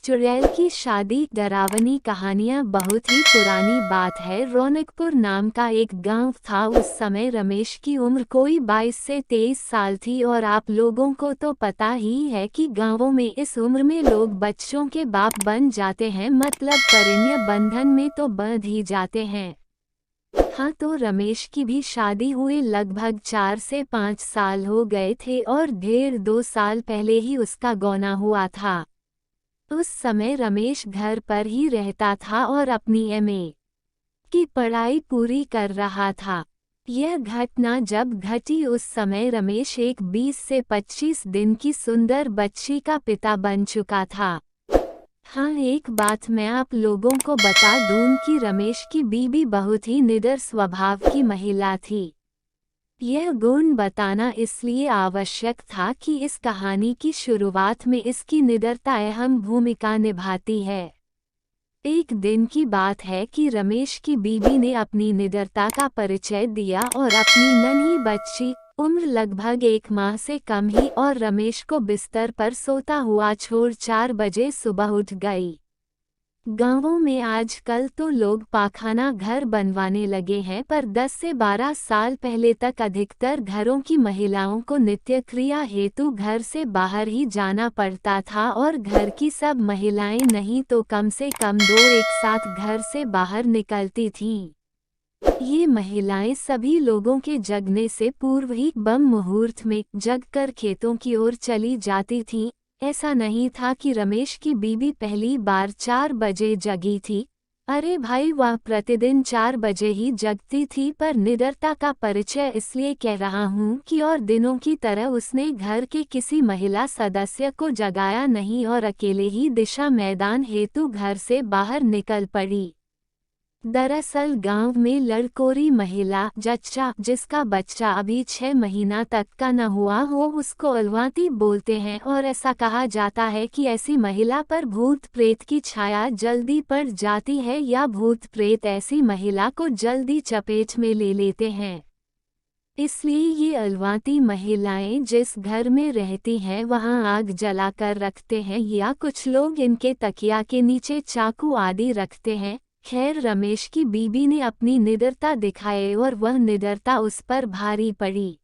चुड़ैल की शादी डरावनी कहानियां बहुत ही पुरानी बात है। रौनकपुर नाम का एक गांव था। उस समय रमेश की उम्र कोई 22 से 23 साल थी और आप लोगों को तो पता ही है कि गांवों में इस उम्र में लोग बच्चों के बाप बन जाते हैं, मतलब परिणय बंधन में तो बंध ही जाते हैं। हाँ, तो रमेश की भी शादी हुए लगभग 4 से 5 साल हो गए थे और 1.5-2 साल पहले ही उसका गौना हुआ था। उस समय रमेश घर पर ही रहता था और अपनी एमए की पढ़ाई पूरी कर रहा था। यह घटना जब घटी उस समय रमेश एक 20 से 25 दिन की सुंदर बच्ची का पिता बन चुका था। हाँ, एक बात मैं आप लोगों को बता दूं कि रमेश की बीबी बहुत ही निडर स्वभाव की महिला थी। यह गुण बताना इसलिए आवश्यक था कि इस कहानी की शुरुआत में इसकी निडरता अहम भूमिका निभाती है। एक दिन की बात है कि रमेश की बीबी ने अपनी निडरता का परिचय दिया और अपनी नन्ही बच्ची, उम्र लगभग 1 माह से कम ही, और रमेश को बिस्तर पर सोता हुआ छोड़ 4 बजे सुबह उठ गई। गांवों में आजकल तो लोग पाखाना घर बनवाने लगे हैं, पर 10 से 12 साल पहले तक अधिकतर घरों की महिलाओं को नित्य क्रिया हेतु घर से बाहर ही जाना पड़ता था और घर की सब महिलाएं नहीं तो कम से कम 2 एक साथ घर से बाहर निकलती थीं। ये महिलाएं सभी लोगों के जगने से पूर्व ही बम मुहूर्त में जगकर खेतों की ओर चली जाती थीं। ऐसा नहीं था कि रमेश की बीबी पहली बार 4 बजे जगी थी। अरे भाई, वह प्रतिदिन 4 बजे ही जगती थी, पर निडरता का परिचय इसलिए कह रहा हूँ कि और दिनों की तरह उसने घर के किसी महिला सदस्य को जगाया नहीं और अकेले ही दिशा मैदान हेतु घर से बाहर निकल पड़ी। दरअसल गांव में लड़कोरी महिला जच्चा, जिसका बच्चा अभी 6 महीना तक का न हुआ हो, उसको अलवाती बोलते हैं और ऐसा कहा जाता है कि ऐसी महिला पर भूत प्रेत की छाया जल्दी पड़ जाती है या भूत प्रेत ऐसी महिला को जल्दी चपेट में ले लेते हैं। इसलिए ये अलवाती महिलाएं जिस घर में रहती हैं वहां आग जलाकर रखते हैं या कुछ लोग इनके तकिया के नीचे चाकू आदि रखते हैं। खैर, रमेश की बीबी ने अपनी निडरता दिखाई और वह निडरता उस पर भारी पड़ी।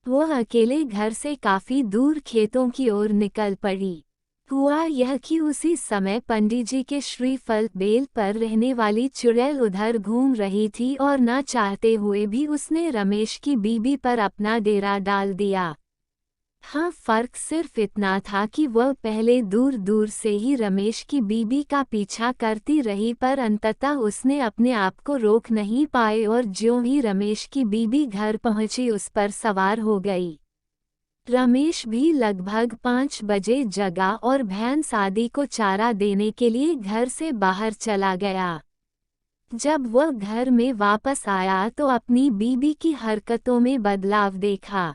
वह अकेले घर से काफी दूर खेतों की ओर निकल पड़ी। हुआ यह कि उसी समय पंडित जी के श्रीफल बेल पर रहने वाली चुड़ैल उधर घूम रही थी और न चाहते हुए भी उसने रमेश की बीबी पर अपना डेरा डाल दिया। हाँ, फर्क सिर्फ इतना था कि वह पहले दूर दूर से ही रमेश की बीबी का पीछा करती रही, पर अंततः उसने अपने आप को रोक नहीं पाए और ज्यों ही रमेश की बीबी घर पहुंची उस पर सवार हो गई। रमेश भी लगभग 5 बजे जगा और भैंस आदि को चारा देने के लिए घर से बाहर चला गया। जब वह घर में वापस आया तो अपनी बीबी की हरकतों में बदलाव देखा।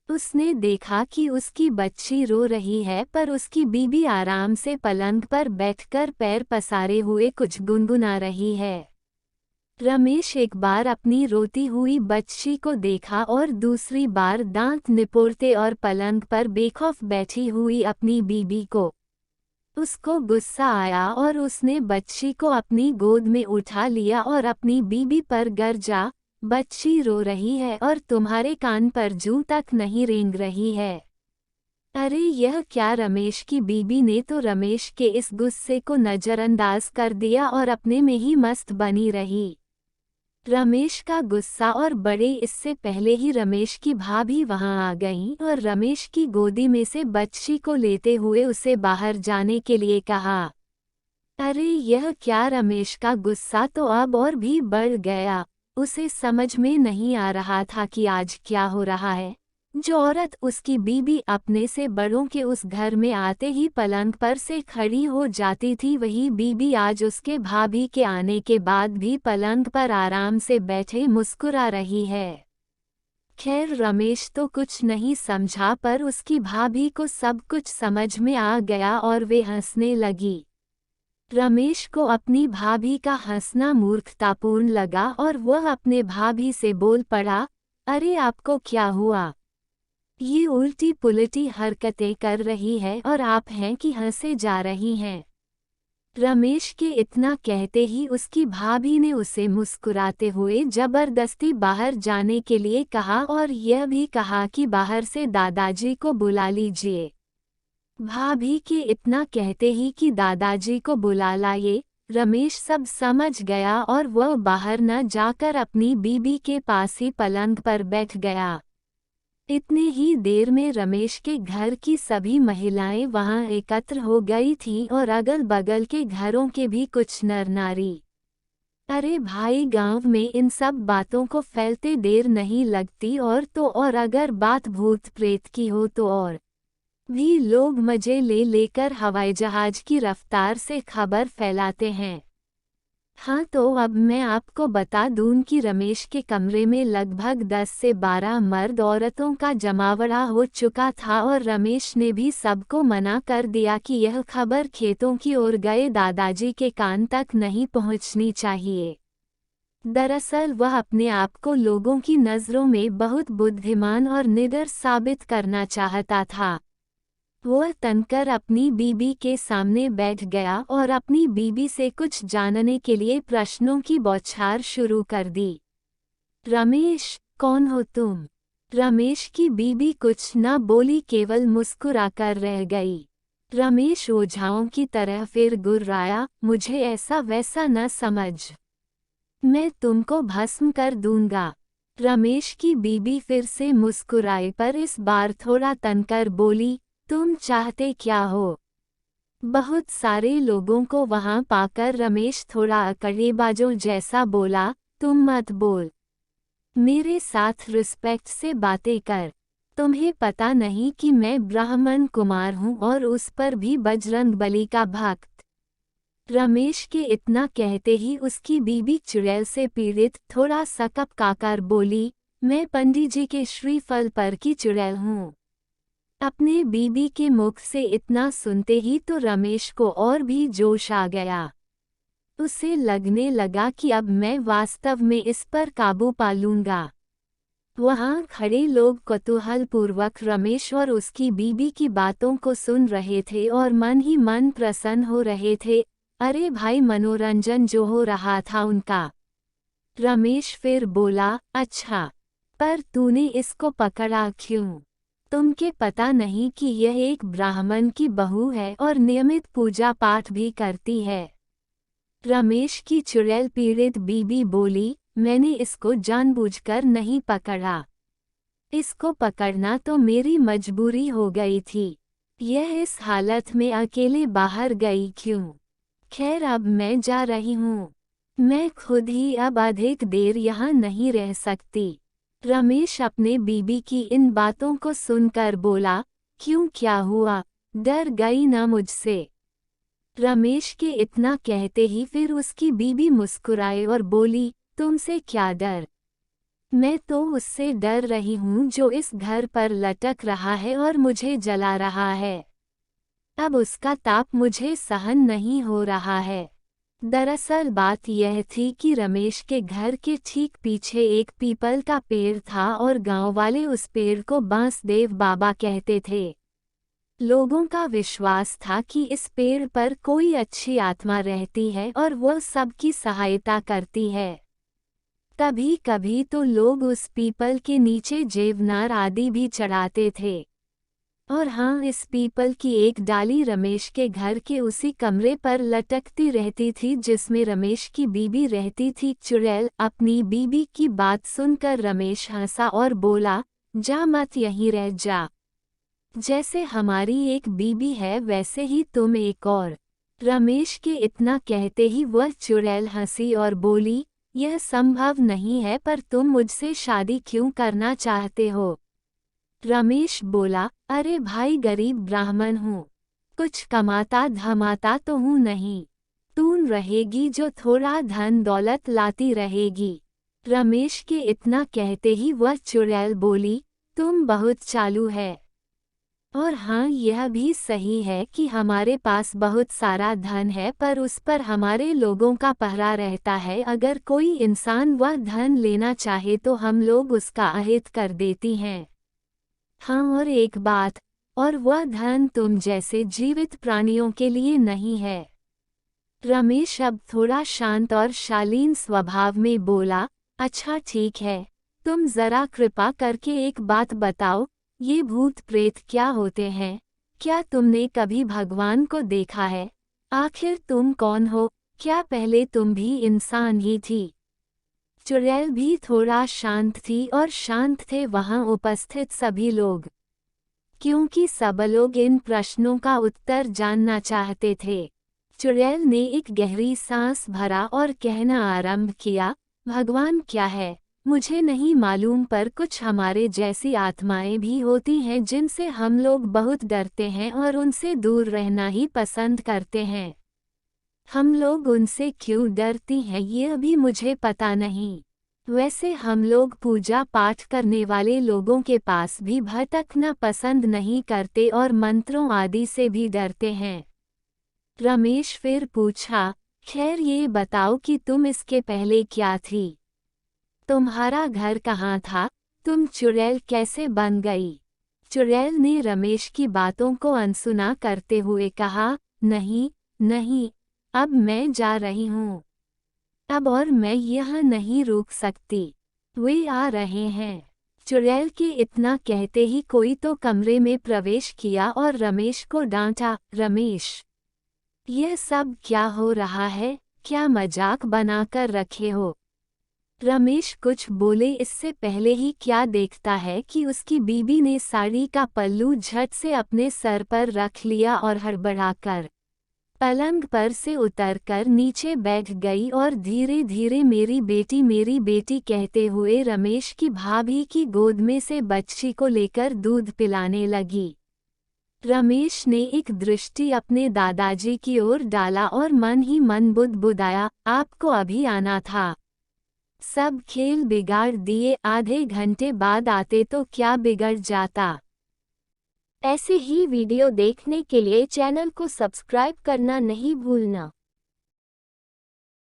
उसने देखा कि उसकी बच्ची रो रही है, पर उसकी बीबी आराम से पलंग पर बैठकर पैर पसारे हुए कुछ गुनगुना रही है। रमेश एक बार अपनी रोती हुई बच्ची को देखा और दूसरी बार दांत निपोड़ते और पलंग पर बेखौफ बैठी हुई अपनी बीबी को। उसको गुस्सा आया और उसने बच्ची को अपनी गोद में उठा लिया और अपनी बीबी पर गरजा, बच्ची रो रही है और तुम्हारे कान पर जूं तक नहीं रेंग रही है। अरे यह क्या! रमेश की बीबी ने तो रमेश के इस गुस्से को नजरअंदाज कर दिया और अपने में ही मस्त बनी रही। रमेश का गुस्सा और बढ़े इससे पहले ही रमेश की भाभी वहां आ गईं और रमेश की गोदी में से बच्ची को लेते हुए उसे बाहर जाने के लिए कहा। अरे यह क्या! रमेश का गुस्सा तो अब और भी बढ़ गया। उसे समझ में नहीं आ रहा था कि आज क्या हो रहा है। जो औरत उसकी बीबी अपने से बड़ों के उस घर में आते ही पलंग पर से खड़ी हो जाती थी, वही बीबी आज उसके भाभी के आने के बाद भी पलंग पर आराम से बैठे मुस्कुरा रही है। खैर, रमेश तो कुछ नहीं समझा, पर उसकी भाभी को सब कुछ समझ में आ गया और वे हंसने लगी। रमेश को अपनी भाभी का हंसना मूर्खतापूर्ण लगा और वह अपने भाभी से बोल पड़ा, अरे आपको क्या हुआ? ये उल्टी पुल्टी हरकतें कर रही है और आप हैं कि हंसे जा रही हैं। रमेश के इतना कहते ही उसकी भाभी ने उसे मुस्कुराते हुए जबरदस्ती बाहर जाने के लिए कहा और यह भी कहा कि बाहर से दादाजी को बुला लीजिए। भाभी के इतना कहते ही कि दादाजी को बुला लाए, रमेश सब समझ गया और वह बाहर न जाकर अपनी बीबी के पास ही पलंग पर बैठ गया। इतने ही देर में रमेश के घर की सभी महिलाएं वहां एकत्र हो गई थीं और अगल बगल के घरों के भी कुछ नर नारी। अरे भाई, गांव में इन सब बातों को फैलते देर नहीं लगती, और तो और अगर बात भूत प्रेत की हो तो और भी लोग मजे ले लेकर हवाई जहाज की रफ्तार से खबर फैलाते हैं। हाँ, तो अब मैं आपको बता दूं कि रमेश के कमरे में लगभग 10 से 12 मर्द औरतों का जमावड़ा हो चुका था और रमेश ने भी सबको मना कर दिया कि यह खबर खेतों की ओर गए दादाजी के कान तक नहीं पहुंचनी चाहिए। दरअसल वह अपने आप को लोगों की नज़रों में बहुत बुद्धिमान और निडर साबित करना चाहता था। वह तनकर अपनी बीबी के सामने बैठ गया और अपनी बीबी से कुछ जानने के लिए प्रश्नों की बौछार शुरू कर दी। रमेश, कौन हो तुम? रमेश की बीबी कुछ न बोली, केवल मुस्कुराकर रह गई। रमेश ओझाओं की तरह फिर गुर्राया, मुझे ऐसा वैसा न समझ, मैं तुमको भस्म कर दूंगा। रमेश की बीबी फिर से मुस्कुराए पर इस बार थोड़ा तनकर बोली, तुम चाहते क्या हो? बहुत सारे लोगों को वहां पाकर रमेश थोड़ा अकड़ेबाजों जैसा बोला, तुम मत बोल, मेरे साथ रिस्पेक्ट से बातें कर। तुम्हें पता नहीं कि मैं ब्राह्मण कुमार हूं और उस पर भी बजरंगबली का भक्त। रमेश के इतना कहते ही उसकी बीबी चुड़ैल से पीड़ित थोड़ा सकपकाकर बोली, मैं पंडित जी के श्रीफल पर की चुड़ैल हूँ। अपने बीबी के मुख से इतना सुनते ही तो रमेश को और भी जोश आ गया। उसे लगने लगा कि अब मैं वास्तव में इस पर काबू पा लूंगा। वहां खड़े लोग कौतूहलपूर्वक रमेश और उसकी बीबी की बातों को सुन रहे थे और मन ही मन प्रसन्न हो रहे थे। अरे भाई, मनोरंजन जो हो रहा था उनका। रमेश फिर बोला, अच्छा, पर तूने इसको पकड़ा क्यों? तुमके पता नहीं कि यह एक ब्राह्मण की बहू है और नियमित पूजा पाठ भी करती है। रमेश की चुड़ैल पीड़ित बीबी बोली, मैंने इसको जानबूझकर नहीं पकड़ा। इसको पकड़ना तो मेरी मजबूरी हो गई थी। यह इस हालत में अकेले बाहर गई क्यों? खैर, अब मैं जा रही हूँ। मैं खुद ही अब अधिक देर यहाँ नहीं रह सकती। रमेश अपने बीबी की इन बातों को सुनकर बोला, क्यों, क्या हुआ? डर गई ना मुझसे? रमेश के इतना कहते ही फिर उसकी बीबी मुस्कुराए और बोली, तुमसे क्या डर? मैं तो उससे डर रही हूँ जो इस घर पर लटक रहा है और मुझे जला रहा है। अब उसका ताप मुझे सहन नहीं हो रहा है। दरअसल बात यह थी कि रमेश के घर के ठीक पीछे एक पीपल का पेड़ था और गांव वाले उस पेड़ को बांसदेव बाबा कहते थे। लोगों का विश्वास था कि इस पेड़ पर कोई अच्छी आत्मा रहती है और वह सबकी सहायता करती है। कभी कभी तो लोग उस पीपल के नीचे जेवनार आदि भी चढ़ाते थे। और हाँ, इस पीपल की एक डाली रमेश के घर के उसी कमरे पर लटकती रहती थी जिसमें रमेश की बीबी रहती थी। चुड़ैल अपनी बीबी की बात सुनकर रमेश हंसा और बोला, जा मत, यहीं रह जा। जैसे हमारी एक बीबी है वैसे ही तुम एक और। रमेश के इतना कहते ही वह चुड़ैल हंसी और बोली, यह संभव नहीं है, पर तुम मुझसे शादी क्यों करना चाहते हो? रमेश बोला, अरे भाई, गरीब ब्राह्मण हूँ, कुछ कमाता धमाता तो हूँ नहीं। तू रहेगी जो थोड़ा धन दौलत लाती रहेगी। रमेश के इतना कहते ही वह चुड़ैल बोली, तुम बहुत चालू है। और हाँ, यह भी सही है कि हमारे पास बहुत सारा धन है, पर उस पर हमारे लोगों का पहरा रहता है। अगर कोई इंसान वह धन लेना चाहे तो हम लोग उसका अहित कर देती हैं। हाँ, और एक बात, और वह धन तुम जैसे जीवित प्राणियों के लिए नहीं है। रमेश अब थोड़ा शांत और शालीन स्वभाव में बोला, अच्छा ठीक है, तुम जरा कृपा करके एक बात बताओ, ये भूत प्रेत क्या होते हैं? क्या तुमने कभी भगवान को देखा है? आखिर तुम कौन हो? क्या पहले तुम भी इंसान ही थी? चुड़ैल भी थोड़ा शांत थी और शांत थे वहां उपस्थित सभी लोग, क्योंकि सब लोग इन प्रश्नों का उत्तर जानना चाहते थे। चुड़ैल ने एक गहरी सांस भरा और कहना आरंभ किया, भगवान क्या है मुझे नहीं मालूम, पर कुछ हमारे जैसी आत्माएं भी होती हैं जिनसे हम लोग बहुत डरते हैं और उनसे दूर रहना ही पसंद करते हैं। हम लोग उनसे क्यों डरती हैं ये अभी मुझे पता नहीं। वैसे हम लोग पूजा पाठ करने वाले लोगों के पास भी भटकना पसंद नहीं करते और मंत्रों आदि से भी डरते हैं। रमेश फिर पूछा, खैर ये बताओ कि तुम इसके पहले क्या थी? तुम्हारा घर कहाँ था? तुम चुड़ैल कैसे बन गई? चुड़ैल ने रमेश की बातों को अनसुना करते हुए कहा, नहीं नहीं, अब मैं जा रही हूँ। अब और मैं यहाँ नहीं रुक सकती। वे आ रहे हैं। चुड़ैल के इतना कहते ही कोई तो कमरे में प्रवेश किया और रमेश को डांटा, रमेश, यह सब क्या हो रहा है? क्या मजाक बनाकर रखे हो? रमेश कुछ बोले इससे पहले ही क्या देखता है कि उसकी बीबी ने साड़ी का पल्लू झट से अपने सर पर रख लिया और हड़बड़ाकर पलंग पर से उतरकर नीचे बैठ गई और धीरे धीरे मेरी बेटी कहते हुए रमेश की भाभी की गोद में से बच्ची को लेकर दूध पिलाने लगी। रमेश ने एक दृष्टि अपने दादाजी की ओर डाला और मन ही मन बुदबुदाया, आपको अभी आना था। सब खेल बिगाड़ दिए, आधे घंटे बाद आते तो क्या बिगड़ जाता। ऐसे ही वीडियो देखने के लिए चैनल को सब्सक्राइब करना नहीं भूलना।